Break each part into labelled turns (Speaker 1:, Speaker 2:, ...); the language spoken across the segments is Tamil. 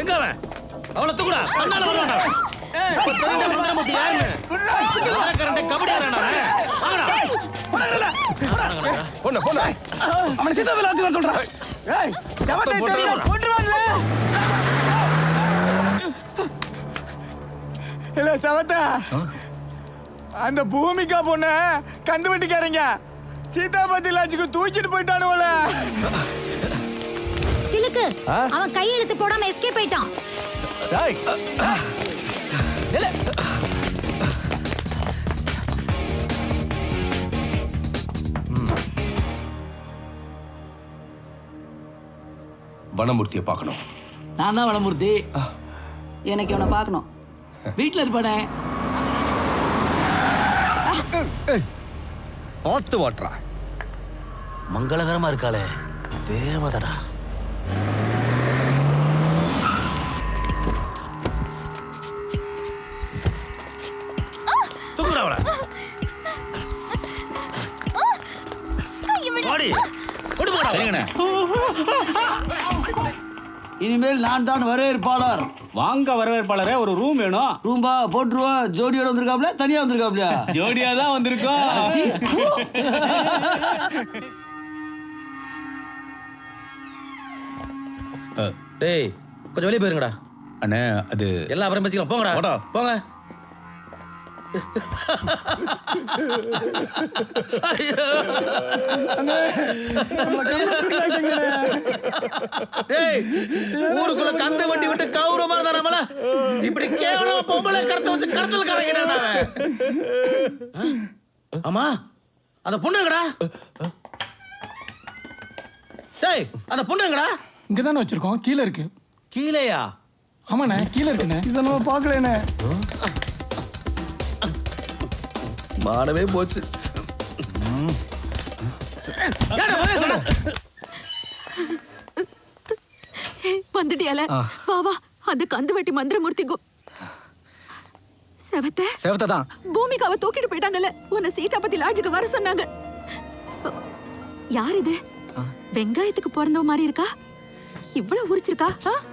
Speaker 1: எங்க அவன்? அவளை தூக்குடா. தன்னால வரமாட்டா. மந்திரமூர்த்தி யாருன்னு? கபடி ஆடுறானா? வாங்கடா.
Speaker 2: பொண்ணு அவனை சீதாவில் வச்சு வர சொல்றான். ஏய் சவத்தை தெரியா கொன்றுவான்ல. இல்ல சவத்தா அந்த பூமிகா பொண்ண கந்து வெட்டிக்காரங்க சீதாபதி லாட்ஜுக்கு தூக்கிட்டு போயிட்டானுவல.
Speaker 3: திலக்கு அவன் கையெழுத்து போடாம எஸ்கேப் ஆயிட்டான்.
Speaker 2: டேய் நில வனமூர்த்தியை பார்க்கணும்.
Speaker 4: நான் தான் வனமூர்த்தி. எனக்கு இவனை பார்க்கணும். வீட்டில் இருப்பானே.
Speaker 2: பார்த்து வாட்றா.
Speaker 1: மங்களகரமா இருக்காளே தேவதடா. தூக்குடா அவளை. ஓடி கொண்டு போடா. சரிங்கண்ணே.
Speaker 4: இனிமேல் நான் தான் வரவேற்பாளர்.
Speaker 5: வாங்க வரவேற்பாளரே, ஒரு ரூம் வேணும்.
Speaker 4: ரூம்பா போட்டுருவா. ஜோடியோட வந்திருக்காப்ல, தனியா வந்திருக்காப்ல?
Speaker 5: ஜோடியா தான் வந்திருக்கோம்.
Speaker 1: டேய் கொஞ்சம் வெளியே போயிருங்கடா.
Speaker 5: அண்ணே அது
Speaker 1: எல்லாம் அப்புறம் பேசிக்கலாம். போங்கடா போங்க. ஊருக்குள்ள கந்து வண்டி விட்டு கௌரவமா இருந்தா நம்மள இப்படி கேவலமா பொம்பளை கடத்த வச்சு கடத்தல் கரைக்கிறேன். ஆமா அந்த பொண்ணுங்கடா. டேய் அந்த பொண்ணுங்கடா
Speaker 6: இங்கதானே வச்சிருக்கோம். கீழே இருக்கு.
Speaker 1: கீழேயா?
Speaker 6: ஆமாண்ணே கீழே இருக்குண்ணே.
Speaker 2: இதை நம்ம பார்க்கலண்ணே.
Speaker 1: மானவே போச்சு.
Speaker 7: வந்துட்டியால வா வா. அந்த கந்து வெட்டி மந்திரமூர்த்தி
Speaker 2: செவத்தான்
Speaker 7: பூமிகாவை தூக்கிட்டு போயிட்டாங்கல்ல. உன்னை சீதாபதி லாட்ஜுக்கு வர சொன்னாங்க. யார் இது? வெங்காயத்துக்கு பிறந்தவ மாதிரி இருக்கா. இவ்வளவு உரிச்சிருக்கா.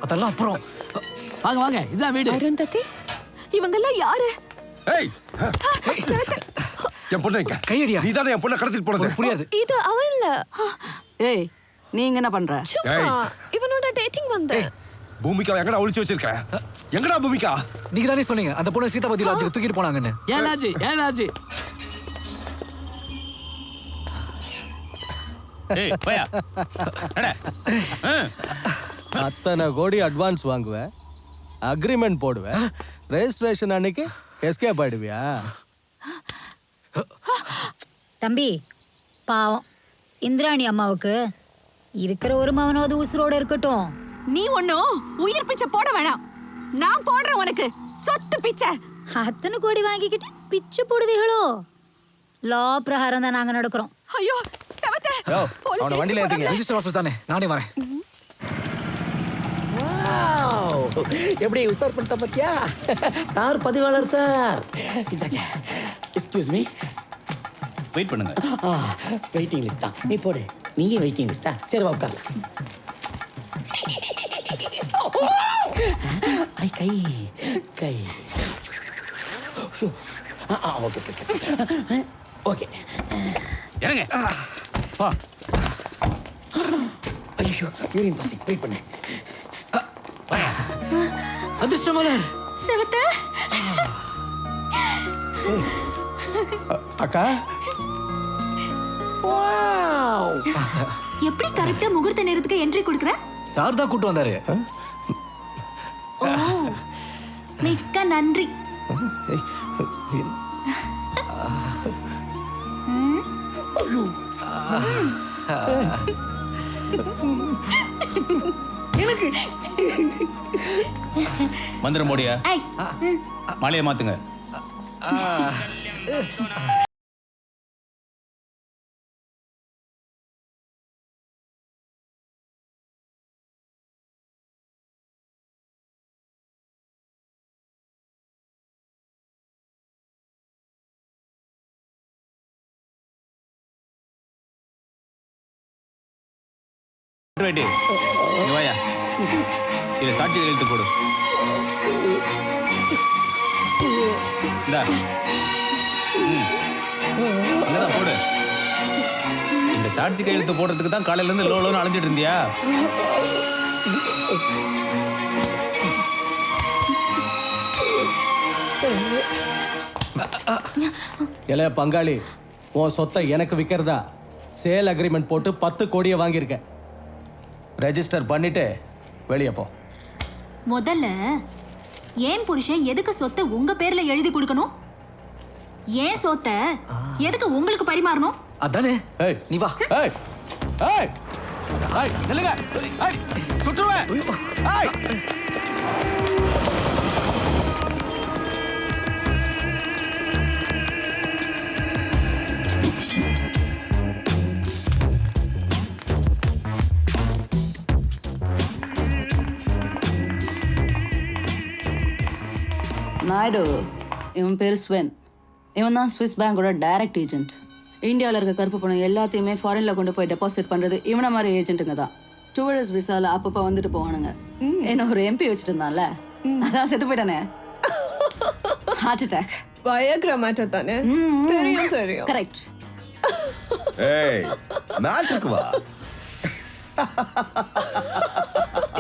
Speaker 2: அதெல்லாம் அப்புறம்.
Speaker 4: வாங்க வாங்க, இதான் வீடு.
Speaker 7: அருந்ததி இவங்கெல்லாம் யாரு?
Speaker 2: ஏய் என் பொண்ணு எங்க? கையடியா. நீ தானே என் பொண்ணை கடத்திட்டு போனது. புரியாது.
Speaker 7: இது அவ இல்ல.
Speaker 4: ஏய் நீங்க என்ன பண்ற?
Speaker 7: இவனோட டேட்டிங் வந்து.
Speaker 2: பூமிகா எங்கடா ஒளிச்சு வச்சிருக்க? எங்கடா பூமிகா?
Speaker 8: நீங்க தானே சொன்னீங்க அந்த பொண்ணு சீதாபதி லாட்ஜுக்கு தூக்கிட்டு போனாங்கன்னு.
Speaker 4: ஏலாஜி ஏலாஜி.
Speaker 5: ஏய் போயா. அட
Speaker 9: அத்தனை கோடி அட்வான்ஸ் வாங்குவேன், அக்ரிமெண்ட் போடுவேன், ரெஜிஸ்ட்ரேஷன் அன்னைக்கு எஸ்கேப் ஆயிடுவியா?
Speaker 3: தம்பி பாவம் இந்திராணி அம்மாவுக்கு இருக்கிற ஒரு மவனாவது உசுரோட இருக்கட்டும்.
Speaker 7: நீ ஒண்ணும் உயிர் பிச்சை போட வேணாம். நான் போடுறேன் உனக்கு சொத்து பிச்சை.
Speaker 3: அத்தனை கோடி வாங்கிக்கிட்டு பிச்சு போடுவீங்களோ? லா பிரகாரம் தான் நாங்க நடக்கிறோம்.
Speaker 7: ஐயோ செவத்த
Speaker 2: அவன வண்டியில ஏத்துங்க.
Speaker 8: ரெஜிஸ்டர் ஆஃபீஸ் தானே, நானே வரேன்.
Speaker 10: எப்படி உசார் பண்ணிட்ட பத்தியா? சார் பதிவாளர் சார். Excuse me.
Speaker 5: வெயிட் பண்ணுங்க.
Speaker 10: வெயிட்டிங் லிஸ்டா? நீ போடு. நீயே வெயிட்டிங் லிஸ்டா? சரி வா உட்காரலாம். ஐ கை கை. Okay okay okay.
Speaker 5: இறங்க. வா.
Speaker 10: ஐயோ யூரின் பாசிங். வெயிட் பண்ணு.
Speaker 4: அதிர்ஷ்டமலர்.
Speaker 7: செவத்த
Speaker 2: அக்கா
Speaker 7: எப்படி கரெக்ட்டா முகூர்த்த நேரத்துக்கு என்ட்ரி கொடுக்கற?
Speaker 8: சார் தான் கூட்டு வந்தாரு.
Speaker 7: ஓ மிக்க நன்றி.
Speaker 5: மந்திரம் போடியா. மாலையை மாத்துங்க. வாயா. இதை சாட்சி கையெழுத்து போடு. இந்தா. அங்கதான் போடு. இந்த சாட்சி கையெழுத்து போடுறதுக்கு தான் காலையில இருந்து லோன்னு அலைஞ்சிட்டு இருந்தியா?
Speaker 9: இல்ல பங்காளி, உன் சொத்தை எனக்கு விற்கிறதா சேல் அக்ரிமெண்ட் போட்டு 10 கோடியை வாங்கியிருக்க. ரெஜிஸ்டர் பண்ணிட்டு வெளியே போ.
Speaker 3: முதல்ல ஏன் புருஷன் எதுக்கு சொத்தை உங்க பேர்ல எழுதி கொடுக்கணும்? ஏன் சொத்தை எதுக்கு உங்களுக்கு பரிமாறணும்?
Speaker 8: அதானே.
Speaker 9: ஏய்
Speaker 8: நீ வா.
Speaker 9: ஏய் ஏய் ஏய் நில்லுங்க. ஏய் சுற்றுவேன். ஏய்
Speaker 4: நாயுடு, இவன் பேர் ஸ்வென். இவன் தான் ஸ்விஸ் பேங்கோட டைரக்ட் ஏஜென்ட். இந்தியாவில் இருக்க கருப்பு பணம் எல்லாத்தையுமே ஃபாரினில் கொண்டு போய் டெபாசிட் பண்ணுறது இவனை மாதிரி ஏஜென்ட்டுங்க தான். டூரிஸ்ட் விசாவில் அப்பப்போ வந்துட்டு போவானுங்க. என்ன ஒரு எம்பி வச்சுட்டு இருந்தான்ல, அதான் செத்து போயிட்டானே. Heart attack.
Speaker 7: வயக்ரா மேட்டர் தானே? தெரியும் தெரியும்.
Speaker 4: கரெக்ட்.
Speaker 2: ஏய் மேட்ருக்கு வா.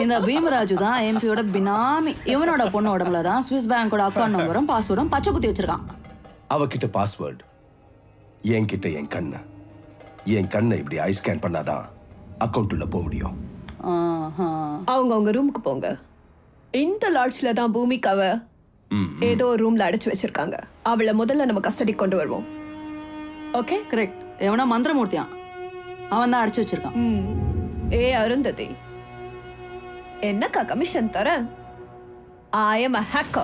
Speaker 4: இந்த பீமராஜு தான் எம்பியோட பினாமி. இவனோட பொண்ணு உடம்புல தான் ஸ்விஸ் பேங்கோட அக்கௌண்ட் நம்பரும் பாஸ்வேர்டும் பச்சை குத்தி வச்சிருக்கான்.
Speaker 2: அவகிட்ட பாஸ்வேர்டு, என்கிட்ட என் கண்ணு. என் கண்ணை இப்படி ஐ ஸ்கேன் பண்ணாதான் அக்கௌண்ட் உள்ள போக முடியும்.
Speaker 7: அவங்க ரூமுக்கு போங்க. இந்த லாட்ஜ்ல தான் பூமிக்காவ ஏதோ ரூம்ல அடைச்சு வச்சிருக்காங்க. அவளை முதல்ல நம்ம கஸ்டடி கொண்டு வருவோம். ஓகே?
Speaker 4: கரெக்ட். எவனா மந்திரமூர்த்தியான், அவன் தான் அடைச்சு வச்சிருக்கான்.
Speaker 7: ஏ அருந்ததி, என்னக்கா கமிஷன் தர? I am a hacker.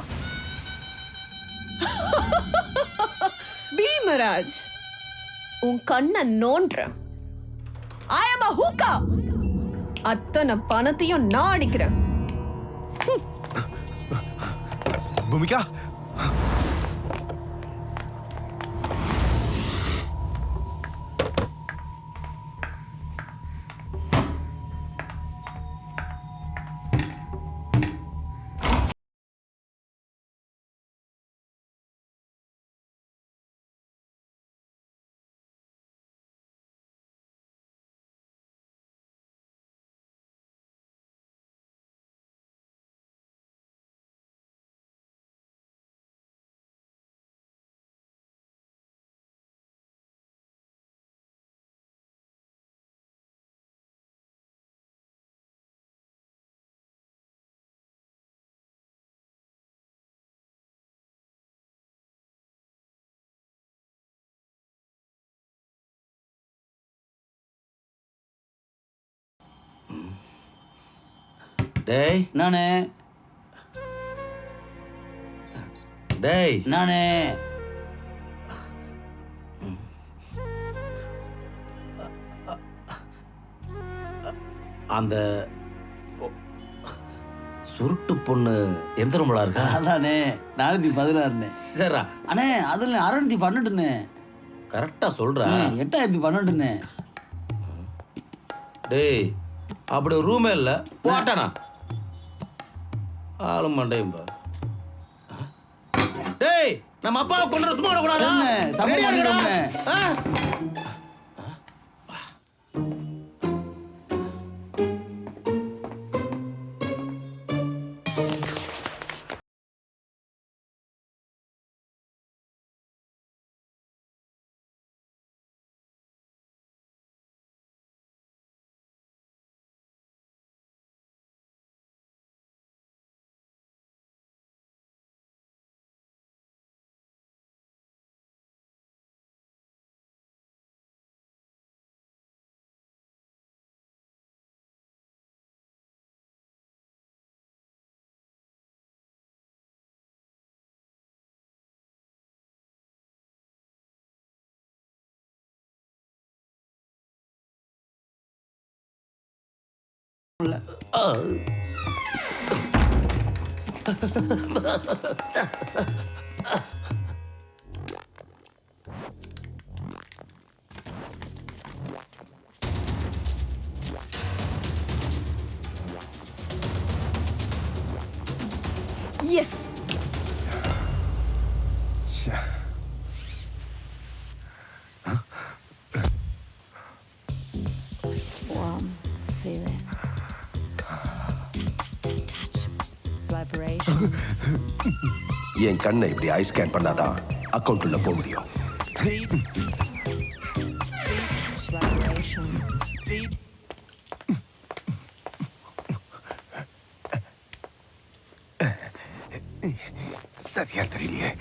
Speaker 7: Bheemaraj, உன் கண்ணை நோண்டுறேன். I am a hooker. அத்தனை பணத்தையும் நான் அடிக்கிறேன்.
Speaker 2: பூமிகா,
Speaker 1: டேய்
Speaker 4: நானே
Speaker 1: டேய்
Speaker 4: நானே
Speaker 1: அந்த சுருட்டு பொண்ணு எந்த ரூம்ல இருக்கா?
Speaker 4: அதானே 416.
Speaker 1: சரிடா,
Speaker 4: அண்ணே அதுல 612.
Speaker 1: கரெக்டா சொல்றா.
Speaker 4: 8012.
Speaker 1: டேய் அப்படி ஒரு ரூமே இல்ல, போட்டானா ஆளு மண்டையும் பாரு. டேய் நம்ம அப்பாவை கொண்டு சும்மா விடக்கூடாது.
Speaker 7: எஸ்.
Speaker 2: என் கண்ணை இப்படி ஐ ஸ்கேன் பண்ணாதான் அக்கௌண்ட் உள்ள போக முடியும். சரியா தெரியலையே.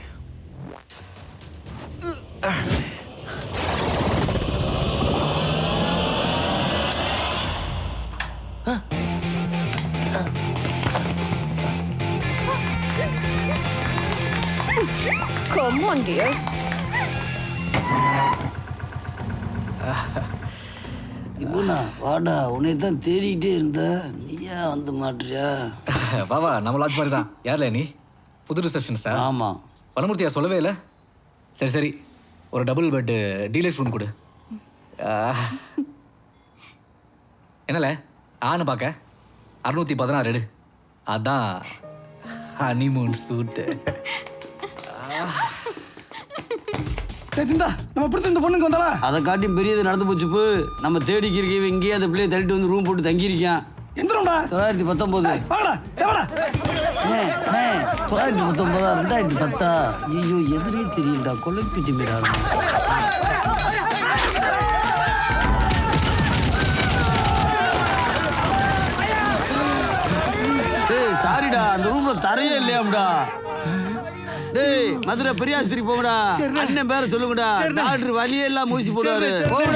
Speaker 7: Come on, dear.
Speaker 10: இவனா வாடா, உன்னை தான் தேடிக்கிட்டே இருந்த, நீயா வந்து மாட்டியா?
Speaker 8: பாபா நம்ம லாட்ஜ் மாதிரி தான். யார்ல நீ? புது ரிசப்ஷனிஸ்டா?
Speaker 10: ஆமா.
Speaker 8: பணமூர்த்தியா சொல்லவே இல்லை. சரி சரி, ஒரு டபுள் பெட் டீலக்ஸ் ரூம் கொடு. என்னல ஆன்னு பார்க்க 616 எடு. அதான் ஹனிமூன் சூட்டு.
Speaker 1: நம்ம பிடிச்ச இந்த பொண்ணுக்கு வந்தாளா?
Speaker 10: அதை காட்டியும் பெரியது நடந்து போச்சு. நம்ம தேடிக்கு இருக்கவே இங்கேயே அந்த பிள்ளையை தள்ளிட்டு வந்து ரூம் போட்டு தங்கியிருக்கேன்.
Speaker 1: எந்த ரூம்டா?
Speaker 10: 919.
Speaker 1: வாடா, எவடா?
Speaker 10: 919 2010. ஐயோ எதிரே தெரியலடா, கொலைப்பிட்டி மீடா. டேய் சாரிடா, அந்த ரூம்ல தரையே இல்லையாம்டா. டேய் மதுரை பெரியாஸ்திரி போங்கடா, அண்ணன் பேரை சொல்லுங்கடா. டாக்டர் வழியே எல்லாம் மூசி போடுவாரு. போங்கடா.